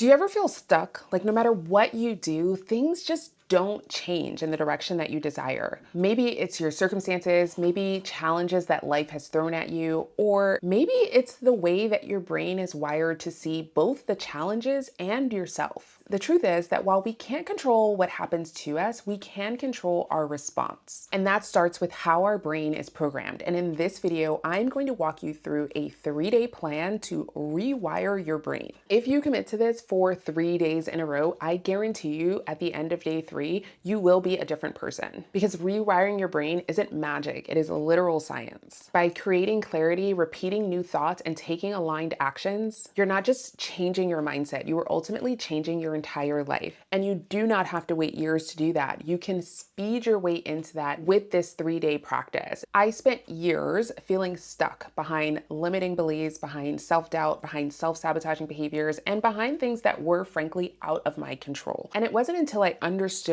Do you ever feel stuck? Like no matter what you do, things just don't change in the direction that you desire. Maybe it's your circumstances, maybe challenges that life has thrown at you, or maybe it's the way that your brain is wired to see both the challenges and yourself. The truth is that while we can't control what happens to us, we can control our response. And that starts with how our brain is programmed. And in this video, I'm going to walk you through a 3-day plan to rewire your brain. If you commit to this for 3 days in a row, I guarantee you at the end of day 3, you will be a different person. Because rewiring your brain isn't magic, it is a literal science. By creating clarity, repeating new thoughts, and taking aligned actions, you're not just changing your mindset, you are ultimately changing your entire life. And you do not have to wait years to do that. You can speed your way into that with this 3-day practice. I spent years feeling stuck behind limiting beliefs, behind self-doubt, behind self-sabotaging behaviors, and behind things that were frankly out of my control. And it wasn't until I understood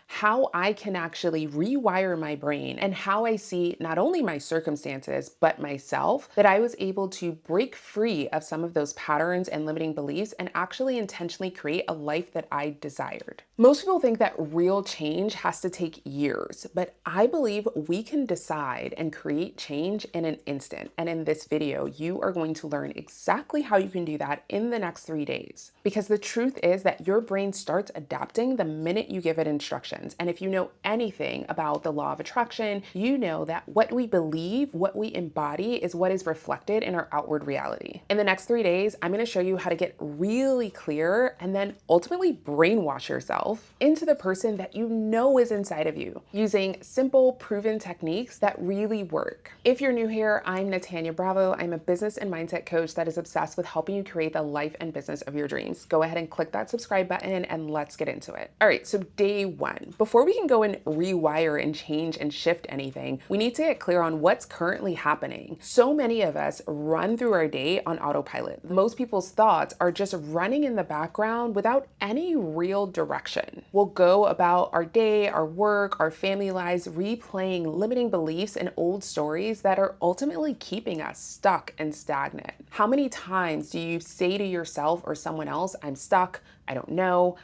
how I can actually rewire my brain and how I see not only my circumstances, but myself, that I was able to break free of some of those patterns and limiting beliefs and actually intentionally create a life that I desired. Most people think that real change has to take years, but I believe we can decide and create change in an instant. And in this video, you are going to learn exactly how you can do that in the next 3 days. Because the truth is that your brain starts adapting the minute you give it instructions. And if you know anything about the law of attraction, you know that what we believe, what we embody is what is reflected in our outward reality. In the next 3 days, I'm going to show you how to get really clear and then ultimately brainwash yourself into the person that you know is inside of you using simple, proven techniques that really work. If you're new here, I'm Natanya Bravo. I'm a business and mindset coach that is obsessed with helping you create the life and business of your dreams. Go ahead and click that subscribe button and let's get into it. All right, so day 1. Before we can go and rewire and change and shift anything, we need to get clear on what's currently happening. So many of us run through our day on autopilot. Most people's thoughts are just running in the background without any real direction. We'll go about our day, our work, our family lives, replaying limiting beliefs and old stories that are ultimately keeping us stuck and stagnant. How many times do you say to yourself or someone else, I'm stuck, I don't know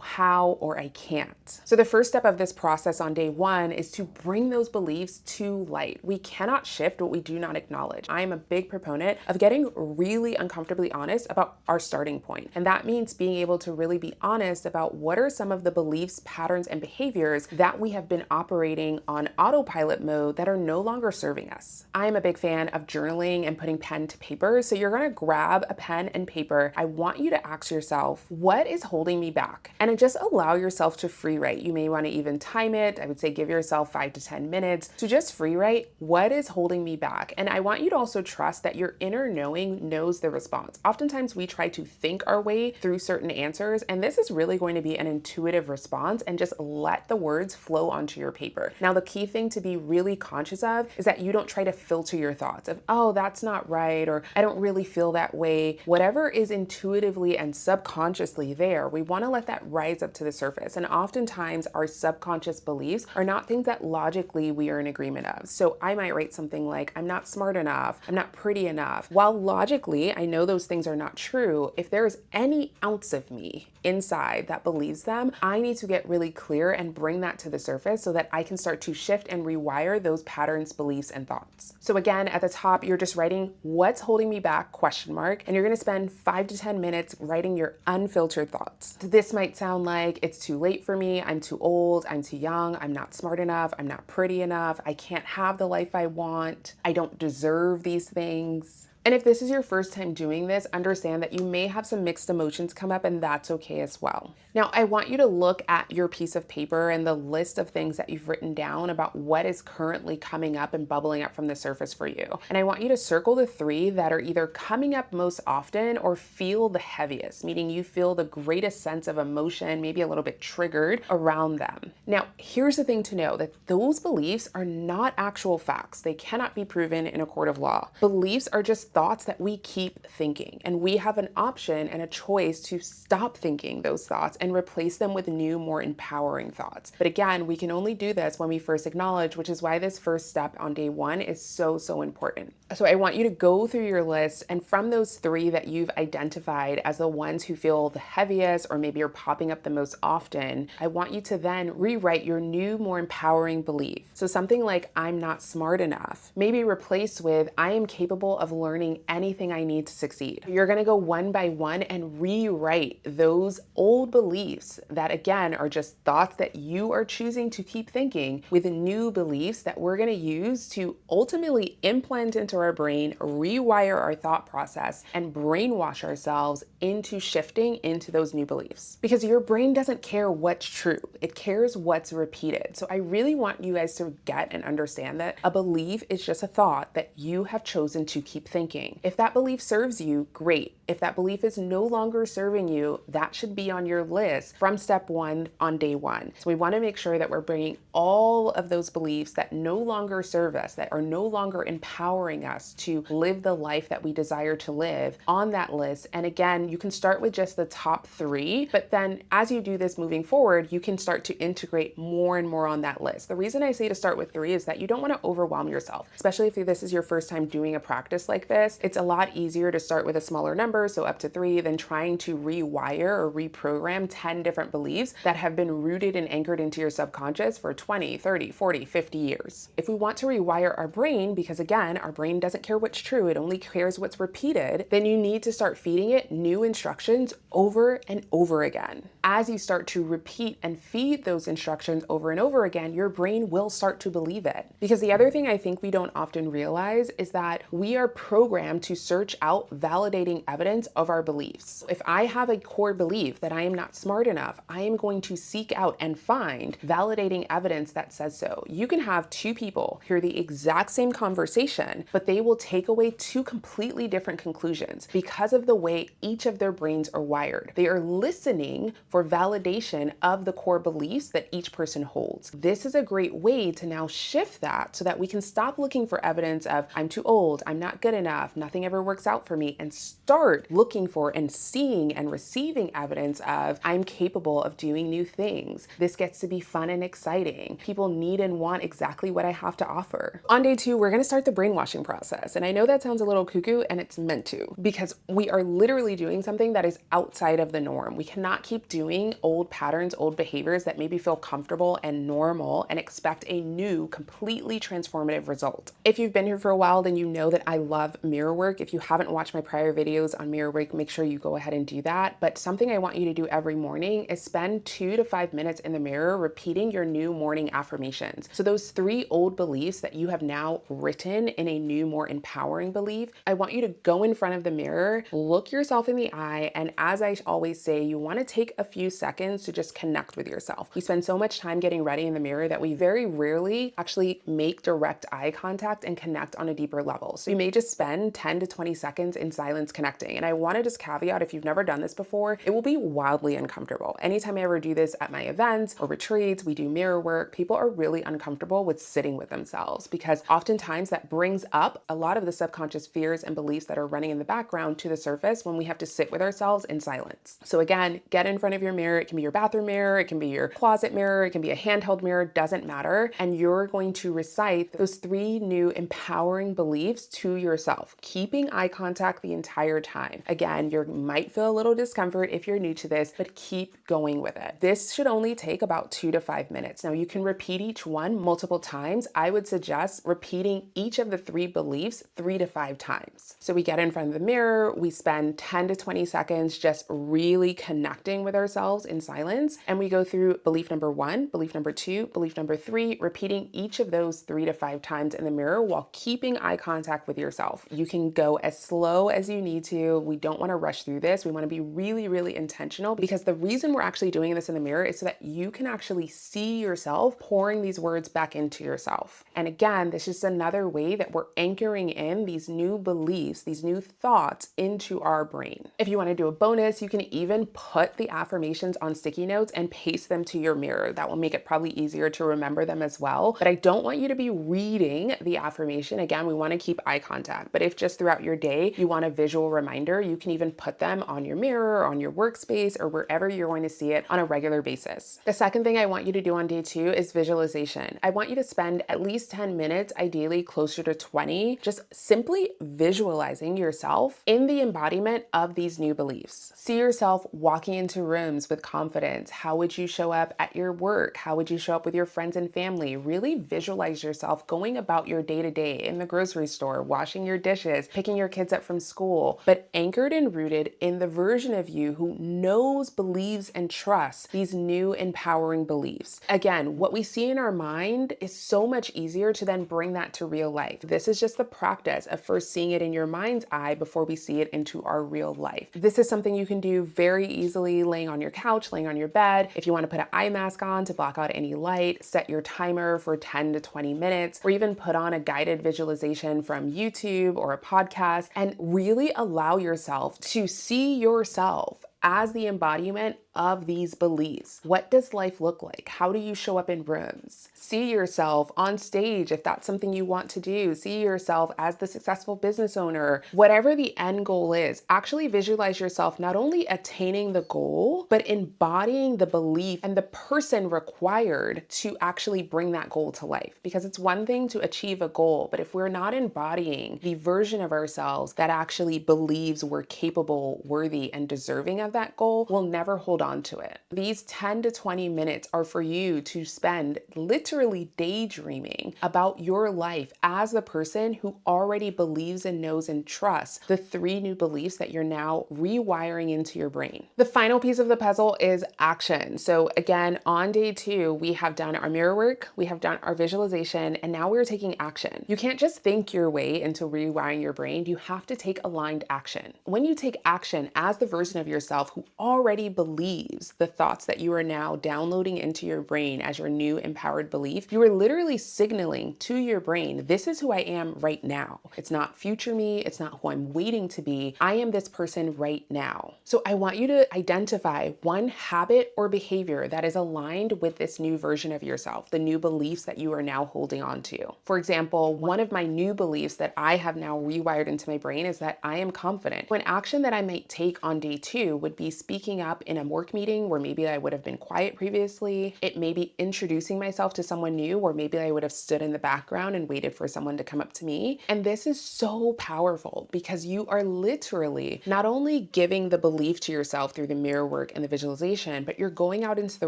how, or I can't? So the first step of this process on day 1 is to bring those beliefs to light. We cannot shift what we do not acknowledge. I am a big proponent of getting really uncomfortably honest about our starting point. And that means being able to really be honest about what are some of the beliefs, patterns, and behaviors that we have been operating on autopilot mode that are no longer serving us. I am a big fan of journaling and putting pen to paper. So you're gonna grab a pen and paper. I want you to ask yourself, what is holding me back? And just allow yourself to free write. You may want to even time it. I would say give yourself 5 to 10 minutes to just free write what is holding me back. And I want you to also trust that your inner knowing knows the response. Oftentimes we try to think our way through certain answers, and this is really going to be an intuitive response, and just let the words flow onto your paper. Now, the key thing to be really conscious of is that you don't try to filter your thoughts of, oh, that's not right, or I don't really feel that way. Whatever is intuitively and subconsciously there, we want to let that rise up to the surface. And oftentimes our subconscious beliefs are not things that logically we are in agreement of. So I might write something like, I'm not smart enough, I'm not pretty enough. While logically I know those things are not true, if there is any ounce of me inside that believes them, I need to get really clear and bring that to the surface so that I can start to shift and rewire those patterns, beliefs, and thoughts. So again, at the top, you're just writing what's holding me back, ? And you're going to spend 5 to 10 minutes writing your unfiltered thoughts. This might sound like it's too late for me, I'm too old, I'm too young, I'm not smart enough, I'm not pretty enough, I can't have the life I want, I don't deserve these things. And if this is your first time doing this, understand that you may have some mixed emotions come up, and that's okay as well. Now, I want you to look at your piece of paper and the list of things that you've written down about what is currently coming up and bubbling up from the surface for you. And I want you to circle the 3 that are either coming up most often or feel the heaviest, meaning you feel the greatest sense of emotion, maybe a little bit triggered around them. Now, here's the thing to know, that those beliefs are not actual facts. They cannot be proven in a court of law. Beliefs are just thoughts that we keep thinking. And we have an option and a choice to stop thinking those thoughts and replace them with new, more empowering thoughts. But again, we can only do this when we first acknowledge, which is why this first step on day one is so, so important. So I want you to go through your list, and from those three that you've identified as the ones who feel the heaviest, or maybe are popping up the most often, I want you to then rewrite your new, more empowering belief. So something like, I'm not smart enough, maybe replace with, I am capable of learning anything I need to succeed. You're gonna go one by one and rewrite those old beliefs that, again, are just thoughts that you are choosing to keep thinking with new beliefs that we're gonna use to ultimately implant into our brain, rewire our thought process, and brainwash ourselves into shifting into those new beliefs. Because your brain doesn't care what's true, it cares what's repeated. So I really want you guys to get and understand that a belief is just a thought that you have chosen to keep thinking. If that belief serves you, great. If that belief is no longer serving you, that should be on your list from step one on day one. So we want to make sure that we're bringing all of those beliefs that no longer serve us, that are no longer empowering us to live the life that we desire to live, on that list. And again, you can start with just the top three, but then as you do this moving forward, you can start to integrate more and more on that list. The reason I say to start with three is that you don't want to overwhelm yourself, especially if this is your first time doing a practice like this. It's a lot easier to start with a smaller number, so up to three, than trying to rewire or reprogram 10 different beliefs that have been rooted and anchored into your subconscious for 20, 30, 40, 50 years. If we want to rewire our brain, because again, our brain doesn't care what's true, it only cares what's repeated, then you need to start feeding it new instructions over and over again. As you start to repeat and feed those instructions over and over again, your brain will start to believe it. Because the other thing I think we don't often realize is that we are programmed to search out validating evidence of our beliefs. If I have a core belief that I am not smart enough, I am going to seek out and find validating evidence that says so. You can have two people hear the exact same conversation, but they will take away two completely different conclusions because of the way each of their brains are wired. They are listening for validation of the core beliefs that each person holds. This is a great way to now shift that so that we can stop looking for evidence of, I'm too old, I'm not good enough, nothing ever works out for me, and start looking for and seeing and receiving evidence of, I'm capable of doing new things. This gets to be fun and exciting. People need and want exactly what I have to offer. On day two, we're going to start the brainwashing process. And I know that sounds a little cuckoo, and it's meant to, because we are literally doing something that is outside of the norm. We cannot keep doing old patterns, old behaviors that maybe feel comfortable and normal and expect a new, completely transformative result. If you've been here for a while, then you know that I love mirror work. If you haven't watched my prior videos on mirror work, make sure you go ahead and do that. But something I want you to do every morning is spend 2 to 5 minutes in the mirror repeating your new morning affirmations. So those three old beliefs that you have now written in a new, more empowering belief, I want you to go in front of the mirror, look yourself in the eye, and as I always say, you want to take a few seconds to just connect with yourself. We spend so much time getting ready in the mirror that we very rarely actually make direct eye contact and connect on a deeper level. So you may just spend 10 to 20 seconds in silence connecting. And I want to just caveat, if you've never done this before, it will be wildly uncomfortable. Anytime I ever do this at my events or retreats, we do mirror work, people are really uncomfortable with sitting with themselves because oftentimes that brings up a lot of the subconscious fears and beliefs that are running in the background to the surface when we have to sit with ourselves in silence. So again, get in front of your mirror. It can be your bathroom mirror, it can be your closet mirror, it can be a handheld mirror, doesn't matter. And you're going to recite those three new empowering beliefs to yourself, keeping eye contact the entire time. Again, you might feel a little discomfort if you're new to this, but keep going with it. This should only take about 2 to 5 minutes. Now you can repeat each one multiple times. I would suggest repeating each of the three beliefs 3 to 5 times. So we get in front of the mirror, we spend 10 to 20 seconds just really connecting with ourselves in silence, and we go through belief number 1, belief number 2, belief number 3, repeating each of those 3 to 5 times in the mirror while keeping eye contact with yourself. You can go as slow as you need to. We don't want to rush through this. We want to be really, really intentional, because the reason we're actually doing this in the mirror is so that you can actually see yourself pouring these words back into yourself. And again, this is another way that we're anchoring in these new beliefs, these new thoughts into our brain. If you want to do a bonus, you can even put the affirmations on sticky notes and paste them to your mirror. That will make it probably easier to remember them as well. But I don't want you to be reading the affirmation. Again, we want to keep eye contact. But if just throughout your day you want a visual reminder, you can even put them on your mirror, or on your workspace, or wherever you're going to see it on a regular basis. The second thing I want you to do on day 2 is visualization. I want you to spend at least 10 minutes, ideally closer to 20, just simply visualizing yourself in the embodiment of these new beliefs. See yourself walking into rooms with confidence. How would you show up at your work? How would you show up with your friends and family? Really visualize yourself going about your day-to-day in the grocery store, washing your dishes, picking your kids up from school, but anchored and rooted in the version of you who knows, believes, and trusts these new empowering beliefs. Again, what we see in our mind is so much easier to then bring that to real life. This is just the practice of first seeing it in your mind's eye before we see it into our real life. This is something you can do very easily laying on your couch, laying on your bed. If you want to put an eye mask on to block out any light, set your timer for 10 to 20 minutes, or even put on a guided visualization from YouTube or a podcast, and really allow yourself to see yourself as the embodiment of these beliefs. What does life look like? How do you show up in rooms? See yourself on stage if that's something you want to do. See yourself as the successful business owner. Whatever the end goal is, actually visualize yourself not only attaining the goal, but embodying the belief and the person required to actually bring that goal to life. Because it's one thing to achieve a goal, but if we're not embodying the version of ourselves that actually believes we're capable, worthy, and deserving of that goal, we'll never hold on to it. These 10 to 20 minutes are for you to spend literally daydreaming about your life as the person who already believes and knows and trusts the 3 new beliefs that you're now rewiring into your brain. The final piece of the puzzle is action. So again, on day 2, we have done our mirror work, we have done our visualization, and now we're taking action. You can't just think your way into rewiring your brain. You have to take aligned action. When you take action as the version of yourself who already believes the thoughts that you are now downloading into your brain as your new empowered belief, you are literally signaling to your brain, this is who I am right now. It's not future me. It's not who I'm waiting to be. I am this person right now. So I want you to identify one habit or behavior that is aligned with this new version of yourself, the new beliefs that you are now holding on to. For example, one of my new beliefs that I have now rewired into my brain is that I am confident. One action that I might take on day 2 would be speaking up in a work meeting where maybe I would have been quiet previously. It may be introducing myself to someone new, or maybe I would have stood in the background and waited for someone to come up to me. And this is so powerful because you are literally not only giving the belief to yourself through the mirror work and the visualization, but you're going out into the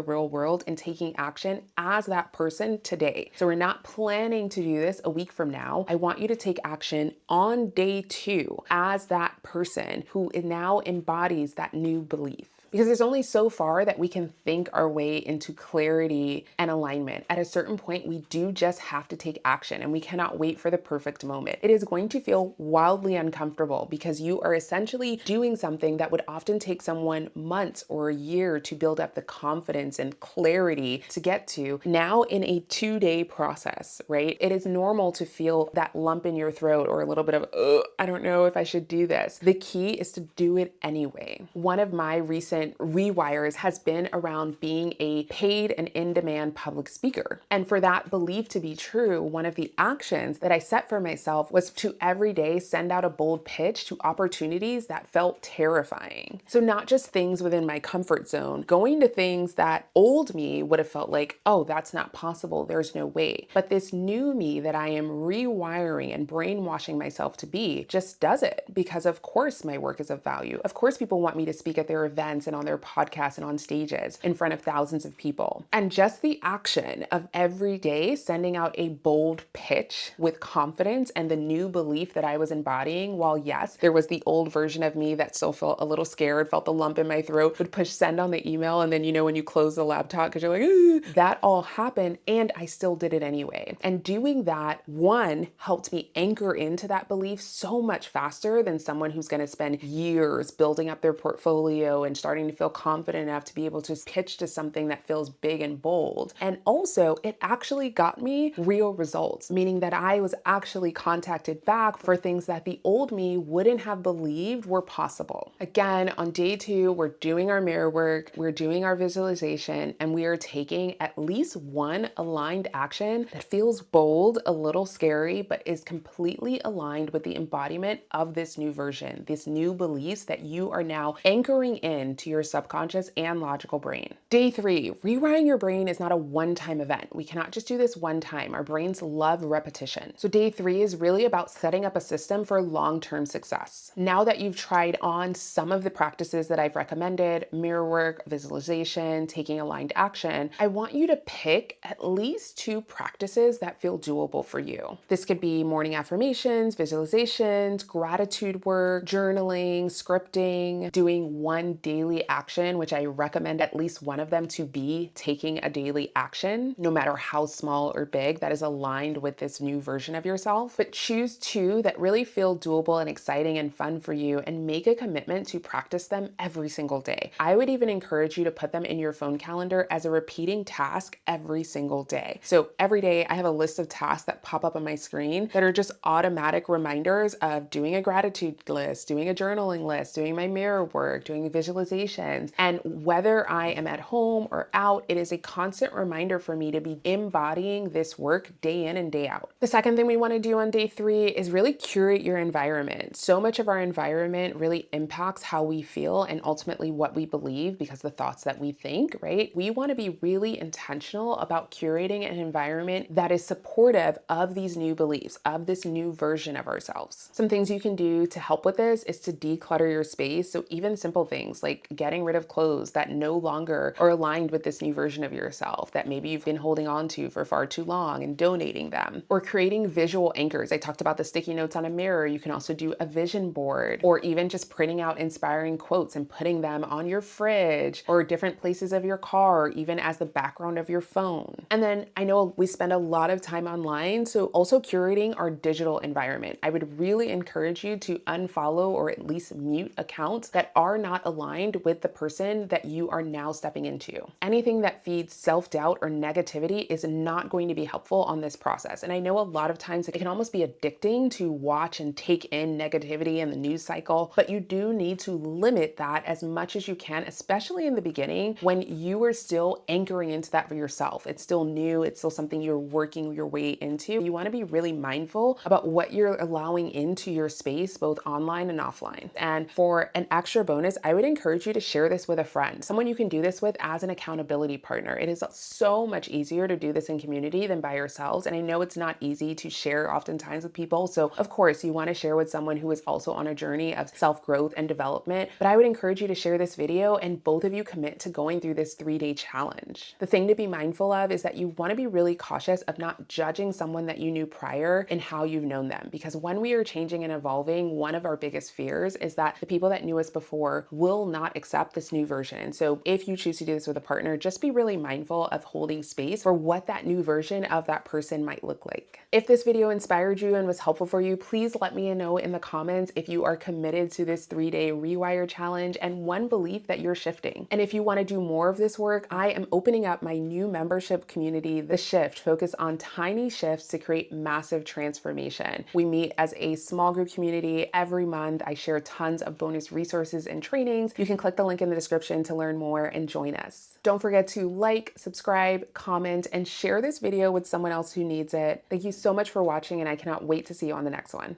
real world and taking action as that person today. So we're not planning to do this a week from now. I want you to take action on day 2 as that person who now embodies that new belief. Because there's only so far that we can think our way into clarity and alignment. At a certain point, we do just have to take action, and we cannot wait for the perfect moment. It is going to feel wildly uncomfortable because you are essentially doing something that would often take someone months or a year to build up the confidence and clarity to get to, now in a 2-day process, right? It is normal to feel that lump in your throat or a little bit of, I don't know if I should do this. The key is to do it anyway. One of my recent rewires has been around being a paid and in-demand public speaker. And for that belief to be true, one of the actions that I set for myself was to every day send out a bold pitch to opportunities that felt terrifying. So not just things within my comfort zone, going to things that old me would have felt like, oh, that's not possible, there's no way. But this new me that I am rewiring and brainwashing myself to be just does it, because of course my work is of value. Of course people want me to speak at their events and on their podcasts and on stages in front of thousands of people. And just the action of every day sending out a bold pitch with confidence and the new belief that I was embodying, while yes, there was the old version of me that still felt a little scared, felt the lump in my throat, would push send on the email, and then when you close the laptop because you're like, "Ugh," that all happened, and I still did it anyway. And doing that, one, helped me anchor into that belief so much faster than someone who's going to spend years building up their portfolio and starting starting to feel confident enough to be able to pitch to something that feels big and bold. And also, it actually got me real results, meaning that I was actually contacted back for things that the old me wouldn't have believed were possible. Again, on day 2, we're doing our mirror work, we're doing our visualization, and we are taking at least one aligned action that feels bold, a little scary, but is completely aligned with the embodiment of this new version, this new beliefs that you are now anchoring into your subconscious and logical brain. Day 3, rewiring your brain is not a one-time event. We cannot just do this one time. Our brains love repetition. So day 3 is really about setting up a system for long-term success. Now that you've tried on some of the practices that I've recommended, mirror work, visualization, taking aligned action, I want you to pick at least 2 practices that feel doable for you. This could be morning affirmations, visualizations, gratitude work, journaling, scripting, doing one daily action, which I recommend at least one of them to be taking a daily action, no matter how small or big, that is aligned with this new version of yourself. But choose 2 that really feel doable and exciting and fun for you, and make a commitment to practice them every single day. I would even encourage you to put them in your phone calendar as a repeating task every single day. So every day I have a list of tasks that pop up on my screen that are just automatic reminders of doing a gratitude list, doing a journaling list, doing my mirror work, doing visualizations. And whether I am at home or out, it is a constant reminder for me to be embodying this work day in and day out. The second thing we want to do on day 3 is really curate your environment. So much of our environment really impacts how we feel and ultimately what we believe, because the thoughts that we think, right? We want to be really intentional about curating an environment that is supportive of these new beliefs, of this new version of ourselves. Some things you can do to help with this is to declutter your space. So even simple things like getting rid of clothes that no longer are aligned with this new version of yourself that maybe you've been holding on to for far too long, and donating them, or creating visual anchors. I talked about the sticky notes on a mirror. You can also do a vision board, or even just printing out inspiring quotes and putting them on your fridge or different places of your car, or even as the background of your phone. And then I know we spend a lot of time online, so also curating our digital environment. I would really encourage you to unfollow or at least mute accounts that are not aligned with the person that you are now stepping into. Anything that feeds self-doubt or negativity is not going to be helpful on this process. And I know a lot of times it can almost be addicting to watch and take in negativity in the news cycle, but you do need to limit that as much as you can, especially in the beginning when you are still anchoring into that for yourself. It's still new, it's still something you're working your way into. You want to be really mindful about what you're allowing into your space, both online and offline. And for an extra bonus, I would encourage you to share this with a friend, someone you can do this with as an accountability partner. It is so much easier to do this in community than by yourselves. And I know it's not easy to share oftentimes with people. So of course you want to share with someone who is also on a journey of self-growth and development. But I would encourage you to share this video and both of you commit to going through this 3-day challenge. The thing to be mindful of is that you want to be really cautious of not judging someone that you knew prior and how you've known them. Because when we are changing and evolving, one of our biggest fears is that the people that knew us before will not accept this new version. So if you choose to do this with a partner, just be really mindful of holding space for what that new version of that person might look like. If this video inspired you and was helpful for you, please let me know in the comments if you are committed to this 3-day rewire challenge and one belief that you're shifting. And if you want to do more of this work, I am opening up my new membership community, The Shift, focused on tiny shifts to create massive transformation. We meet as a small group community every month. I share tons of bonus resources and trainings. You can click the link in the description to learn more and join us. Don't forget to like, subscribe, comment, and share this video with someone else who needs it. Thank you so much for watching, and I cannot wait to see you on the next one.